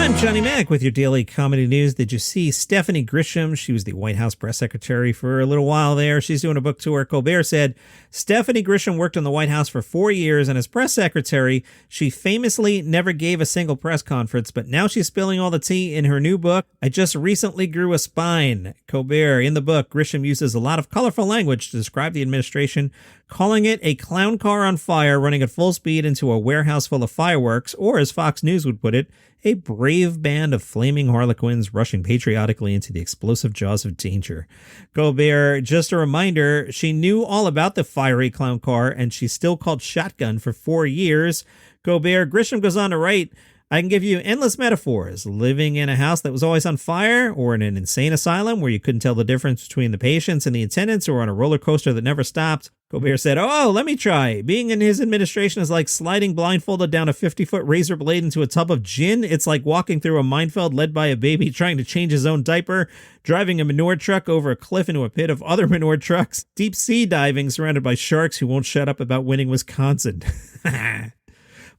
I'm Johnny Mac with your daily comedy news. Did you see Stephanie Grisham? She was the White House press secretary for a little while there. She's doing a book tour. Colbert said Stephanie Grisham worked in the White House for 4 years, and as press secretary, she famously never gave a single press conference, but now she's spilling all the tea in her new book, I Just Recently Grew a Spine. Colbert, in the book, Grisham uses a lot of colorful language to describe the administration, calling it a clown car on fire running at full speed into a warehouse full of fireworks, or as Fox News would put it, a brave band of flaming harlequins rushing patriotically into the explosive jaws of danger. Colbert, just a reminder, she knew all about the fiery clown car, and she still called shotgun for 4 years. Colbert, Grisham goes on to write, I can give you endless metaphors. Living in a house that was always on fire, or in an insane asylum where you couldn't tell the difference between the patients and the attendants, or on a roller coaster that never stopped. Colbert said, oh, let me try. Being in his administration is like sliding blindfolded down a 50-foot razor blade into a tub of gin. It's like walking through a minefield led by a baby trying to change his own diaper, driving a manure truck over a cliff into a pit of other manure trucks, deep sea diving surrounded by sharks who won't shut up about winning Wisconsin.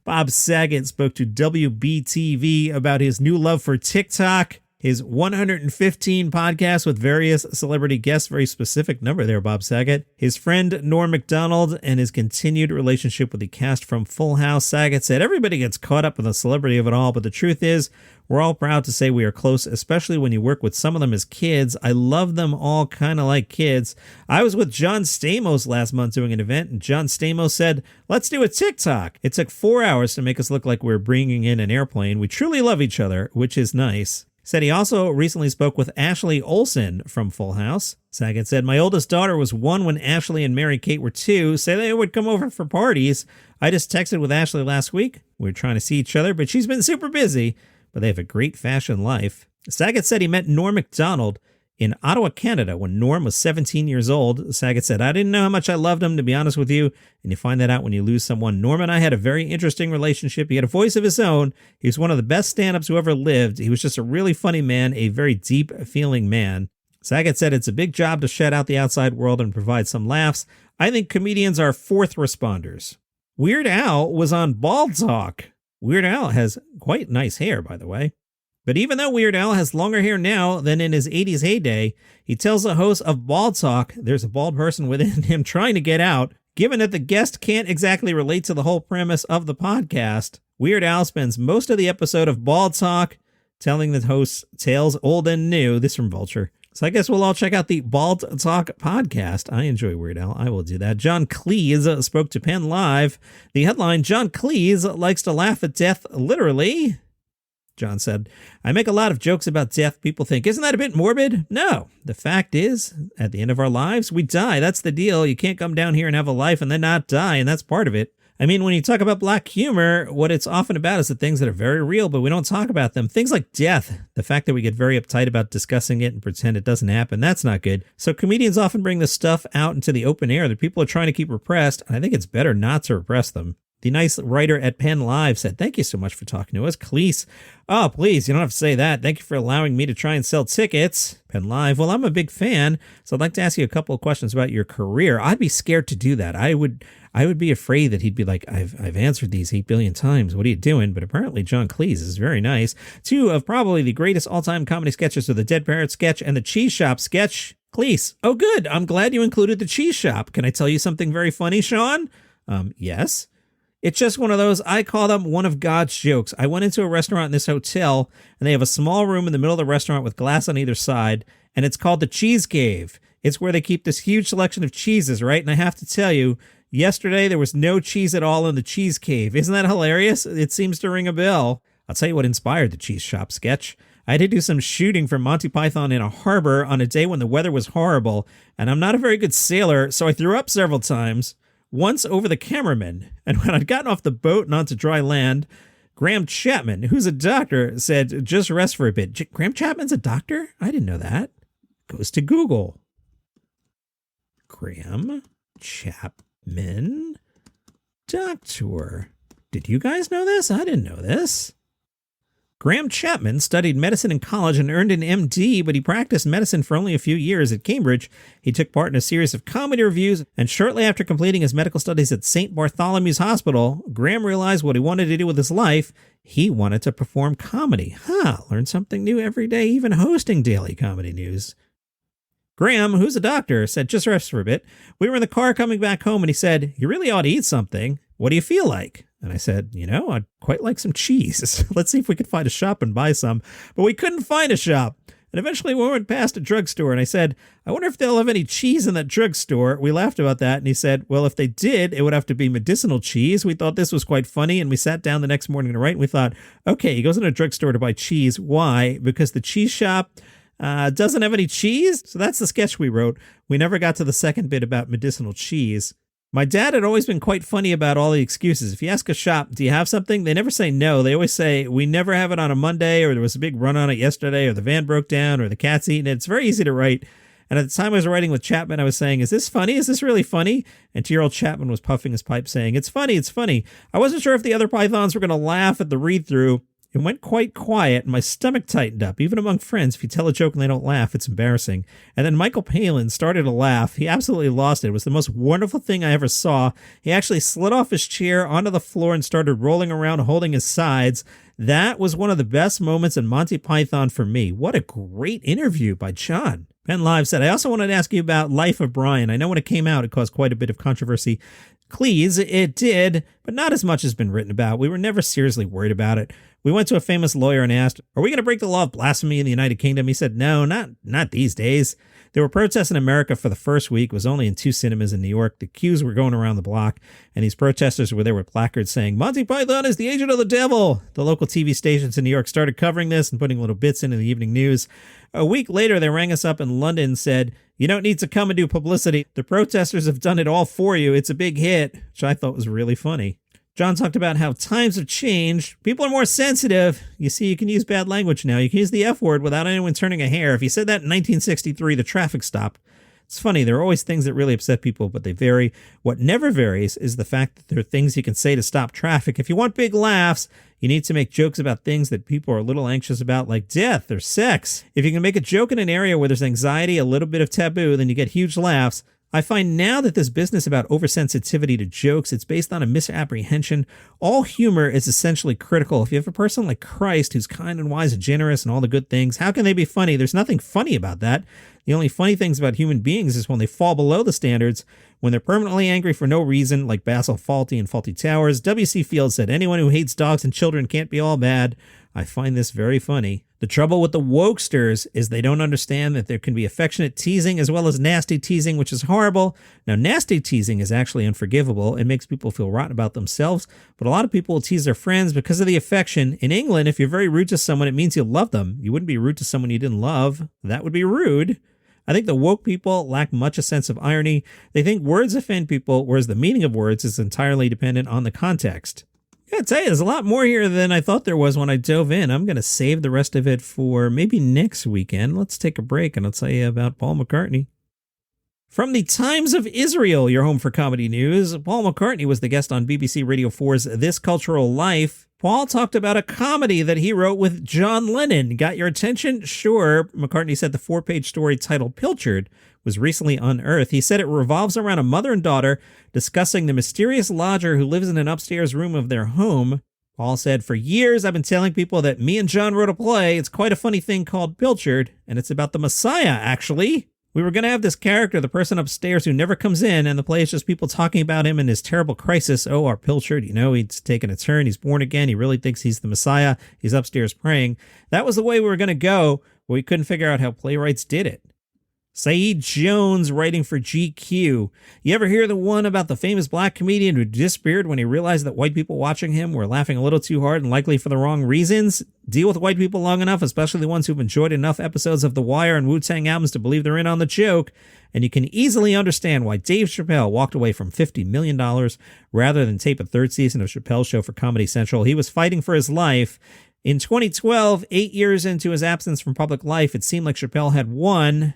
Bob Saget spoke to WBTV about his new love for TikTok, his 115 podcasts with various celebrity guests, very specific number there, Bob Saget, his friend Norm Macdonald, and his continued relationship with the cast from Full House. Saget said, everybody gets caught up in the celebrity of it all, but the truth is, we're all proud to say we are close, especially when you work with some of them as kids. I love them all kind of like kids. I was with John Stamos last month doing an event, and John Stamos said, let's do a TikTok. It took 4 hours to make us look like we were bringing in an airplane. We truly love each other, which is nice. Said he also recently spoke with Ashley Olsen from Full House. Saget said, my oldest daughter was 1 when Ashley and Mary Kate were 2, so they would come over for parties. I just texted with Ashley last week. We were trying to see each other, but she's been super busy. But they have a great fashion life. Saget said he met Norm Macdonald in Ottawa, Canada, when Norm was 17 years old. Saget said, I didn't know how much I loved him, to be honest with you. And you find that out when you lose someone. Norm and I had a very interesting relationship. He had a voice of his own. He was one of the best stand-ups who ever lived. He was just a really funny man, a very deep-feeling man. Saget said it's a big job to shut out the outside world and provide some laughs. I think comedians are fourth responders. Weird Al was on Bald Talk. Weird Al has quite nice hair, by the way. But even though Weird Al has longer hair now than in his 80s heyday, he tells the host of Bald Talk there's a bald person within him trying to get out. Given that the guest can't exactly relate to the whole premise of the podcast, Weird Al spends most of the episode of Bald Talk telling the host tales old and new. This from Vulture. So I guess we'll all check out the Bald Talk podcast. I enjoy Weird Al. I will do that. John Cleese spoke to Penn Live. The headline, John Cleese likes to laugh at death literally. John said, I make a lot of jokes about death. People think, isn't that a bit morbid? No. The fact is, at the end of our lives, we die. That's the deal. You can't come down here and have a life and then not die, and that's part of it. I mean, when you talk about black humor, what it's often about is the things that are very real, but we don't talk about them. Things like death, the fact that we get very uptight about discussing it and pretend it doesn't happen, that's not good. So comedians often bring this stuff out into the open air that people are trying to keep repressed, and I think it's better not to repress them. The nice writer at Penn Live said, thank you so much for talking to us. Cleese, oh, please, you don't have to say that. Thank you for allowing me to try and sell tickets. Penn Live, well, I'm a big fan, so I'd like to ask you a couple of questions about your career. I'd be scared to do that. I would be afraid that he'd be like, I've answered these 8 billion times. What are you doing? But apparently John Cleese is very nice. 2 of probably the greatest all-time comedy sketches are the Dead Parrot sketch and the Cheese Shop sketch. Cleese, oh, good. I'm glad you included the Cheese Shop. Can I tell you something very funny, Sean? Yes. It's just one of those, I call them one of God's jokes. I went into a restaurant in this hotel, and they have a small room in the middle of the restaurant with glass on either side, and it's called the Cheese Cave. It's where they keep this huge selection of cheeses, right? And I have to tell you, yesterday there was no cheese at all in the Cheese Cave. Isn't that hilarious? It seems to ring a bell. I'll tell you what inspired the Cheese Shop sketch. I had to do some shooting for Monty Python in a harbor on a day when the weather was horrible, and I'm not a very good sailor, so I threw up several times. Once over the cameraman, and when I'd gotten off the boat and onto dry land, Graham Chapman, who's a doctor, said, just rest for a bit. Graham Chapman's a doctor? I didn't know that. Goes to Google. Graham Chapman, doctor. Did you guys know this? I didn't know this. Graham Chapman studied medicine in college and earned an MD, but he practiced medicine for only a few years at Cambridge. He took part in a series of comedy reviews, and shortly after completing his medical studies at St. Bartholomew's Hospital, Graham realized what he wanted to do with his life. He wanted to perform comedy. Learn something new every day, even hosting daily comedy news. Graham, who's a doctor, said, just rest for a bit. We were in the car coming back home, and he said, "You really ought to eat something. What do you feel like?" And I said, I'd quite like some cheese. Let's see if we could find a shop and buy some. But we couldn't find a shop. And eventually we went past a drugstore, and I said, "I wonder if they'll have any cheese in that drugstore." We laughed about that, and he said, "Well, if they did, it would have to be medicinal cheese." We thought this was quite funny, and we sat down the next morning to write, and we thought, okay, he goes in a drugstore to buy cheese. Why? Because the cheese shop doesn't have any cheese? So that's the sketch we wrote. We never got to the second bit about medicinal cheese. My dad had always been quite funny about all the excuses. If you ask a shop, "Do you have something?" they never say no. They always say, "We never have it on a Monday," or "There was a big run on it yesterday," or "The van broke down," or "The cat's eating it." It's very easy to write. And at the time I was writing with Chapman, I was saying, "Is this funny? Is this really funny?" And 2-year-old Chapman was puffing his pipe saying, "It's funny, it's funny." I wasn't sure if the other Pythons were going to laugh at the read-through. It went quite quiet, and my stomach tightened up. Even among friends, if you tell a joke and they don't laugh, it's embarrassing. And then Michael Palin started to laugh. He absolutely lost it. It was the most wonderful thing I ever saw. He actually slid off his chair onto the floor and started rolling around, holding his sides. That was one of the best moments in Monty Python for me. What a great interview by John. Penn Live said, "I also wanted to ask you about Life of Brian. I know when it came out, it caused quite a bit of controversy. Cleese, it did, but not as much has been written about. We were never seriously worried about it. We went to a famous lawyer and asked, 'Are we going to break the law of blasphemy in the United Kingdom?' He said, 'No, not these days.' There were protests in America for the first week. It was only in 2 cinemas in New York. The queues were going around the block, and these protesters were there with placards saying, 'Monty Python is the agent of the devil.' The local TV stations in New York started covering this and putting little bits in the evening news. A week later, they rang us up in London and said, 'You don't need to come and do publicity. The protesters have done it all for you. It's a big hit,' which I thought was really funny. John talked about how times have changed. People are more sensitive. You see, you can use bad language now. You can use the F word without anyone turning a hair. If you said that in 1963, the traffic stopped. It's funny. There are always things that really upset people, but they vary. What never varies is the fact that there are things you can say to stop traffic. If you want big laughs, you need to make jokes about things that people are a little anxious about, like death or sex. If you can make a joke in an area where there's anxiety, a little bit of taboo, then you get huge laughs. I find now that this business about oversensitivity to jokes, it's based on a misapprehension. All humor is essentially critical. If you have a person like Christ who's kind and wise and generous and all the good things, how can they be funny? There's nothing funny about that. The only funny things about human beings is when they fall below the standards, when they're permanently angry for no reason, like Basil Fawlty and Fawlty Towers. W.C. Fields said, "Anyone who hates dogs and children can't be all bad." I find this very funny. The trouble with the wokesters is they don't understand that there can be affectionate teasing as well as nasty teasing, which is horrible. Now, nasty teasing is actually unforgivable. It makes people feel rotten about themselves, but a lot of people will tease their friends because of the affection. In England, if you're very rude to someone, it means you love them. You wouldn't be rude to someone you didn't love. That would be rude. I think the woke people lack much a sense of irony. They think words offend people, whereas the meaning of words is entirely dependent on the context. I gotta tell you, there's a lot more here than I thought there was when I dove in. I'm going to save the rest of it for maybe next weekend. Let's take a break and I'll tell you about Paul McCartney. From the Times of Israel, your home for comedy news, Paul McCartney was the guest on BBC Radio 4's This Cultural Life. Paul talked about a comedy that he wrote with John Lennon. Got your attention? Sure. McCartney said the 4-page story titled Pilchard was recently unearthed. He said it revolves around a mother and daughter discussing the mysterious lodger who lives in an upstairs room of their home. Paul said, "For years, I've been telling people that me and John wrote a play. It's quite a funny thing called Pilchard, and it's about the Messiah, actually. We were going to have this character, the person upstairs who never comes in, and the play is just people talking about him and his terrible crisis. Oh, our Pilchard, he's taken a turn. He's born again. He really thinks he's the Messiah. He's upstairs praying. That was the way we were going to go, but we couldn't figure out how playwrights did it." Said Jones writing for GQ. You ever hear the one about the famous black comedian who disappeared when he realized that white people watching him were laughing a little too hard and likely for the wrong reasons? Deal with white people long enough, especially the ones who've enjoyed enough episodes of The Wire and Wu-Tang albums to believe they're in on the joke, and you can easily understand why Dave Chappelle walked away from $50 million rather than tape a 3rd season of Chappelle's Show for Comedy Central. He was fighting for his life. In 2012, 8 years into his absence from public life, it seemed like Chappelle had won.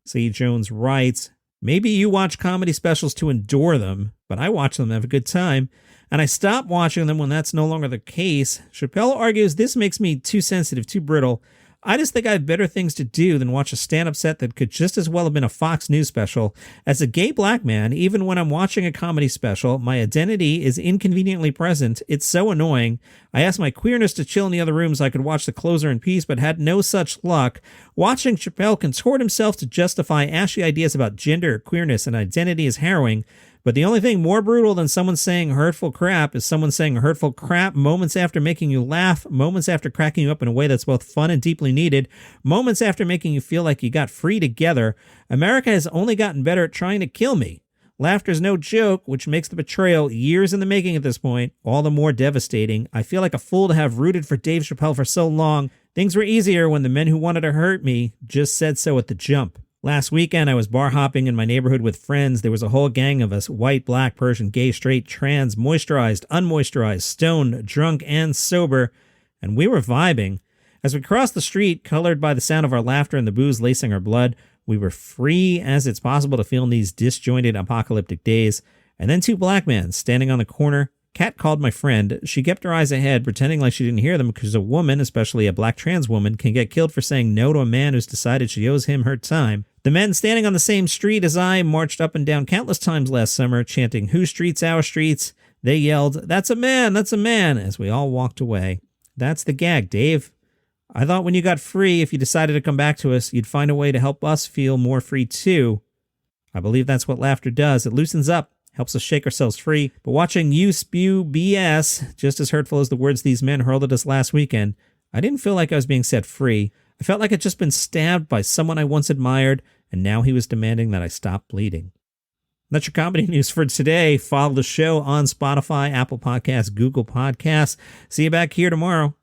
C. Jones writes, Maybe you watch comedy specials to endure them, but I watch them to have a good time, and I stop watching them when that's no longer the case. Chappelle argues this makes me too sensitive, too brittle. I just think I have better things to do than watch a stand-up set that could just as well have been a Fox News special. As a gay black man, even when I'm watching a comedy special, my identity is inconveniently present. It's so annoying. I asked my queerness to chill in the other room so I could watch The Closer in peace, but had no such luck. Watching Chappelle contort himself to justify ashy ideas about gender, queerness, and identity is harrowing. But the only thing more brutal than someone saying hurtful crap is someone saying hurtful crap moments after making you laugh, moments after cracking you up in a way that's both fun and deeply needed, moments after making you feel like you got free together. America has only gotten better at trying to kill me. Laughter's no joke, which makes the betrayal, years in the making at this point, all the more devastating. I feel like a fool to have rooted for Dave Chappelle for so long. Things were easier when the men who wanted to hurt me just said so at the jump. Last weekend, I was bar hopping in my neighborhood with friends. There was a whole gang of us, white, black, Persian, gay, straight, trans, moisturized, unmoisturized, stoned, drunk, and sober, and we were vibing. As we crossed the street, colored by the sound of our laughter and the booze lacing our blood, we were free as it's possible to feel in these disjointed apocalyptic days. And then two black men standing on the corner. Kat called my friend. She kept her eyes ahead, pretending like she didn't hear them because a woman, especially a black trans woman, can get killed for saying no to a man who's decided she owes him her time. The men standing on the same street as I marched up and down countless times last summer, chanting, "Whose streets, our streets?" They yelled, "That's a man, that's a man," as we all walked away. That's the gag, Dave. I thought when you got free, if you decided to come back to us, you'd find a way to help us feel more free too. I believe that's what laughter does. It loosens up, helps us shake ourselves free. But watching you spew BS, just as hurtful as the words these men hurled at us last weekend, I didn't feel like I was being set free. I felt like I'd just been stabbed by someone I once admired, and now he was demanding that I stop bleeding. That's your comedy news for today. Follow the show on Spotify, Apple Podcasts, Google Podcasts. See you back here tomorrow.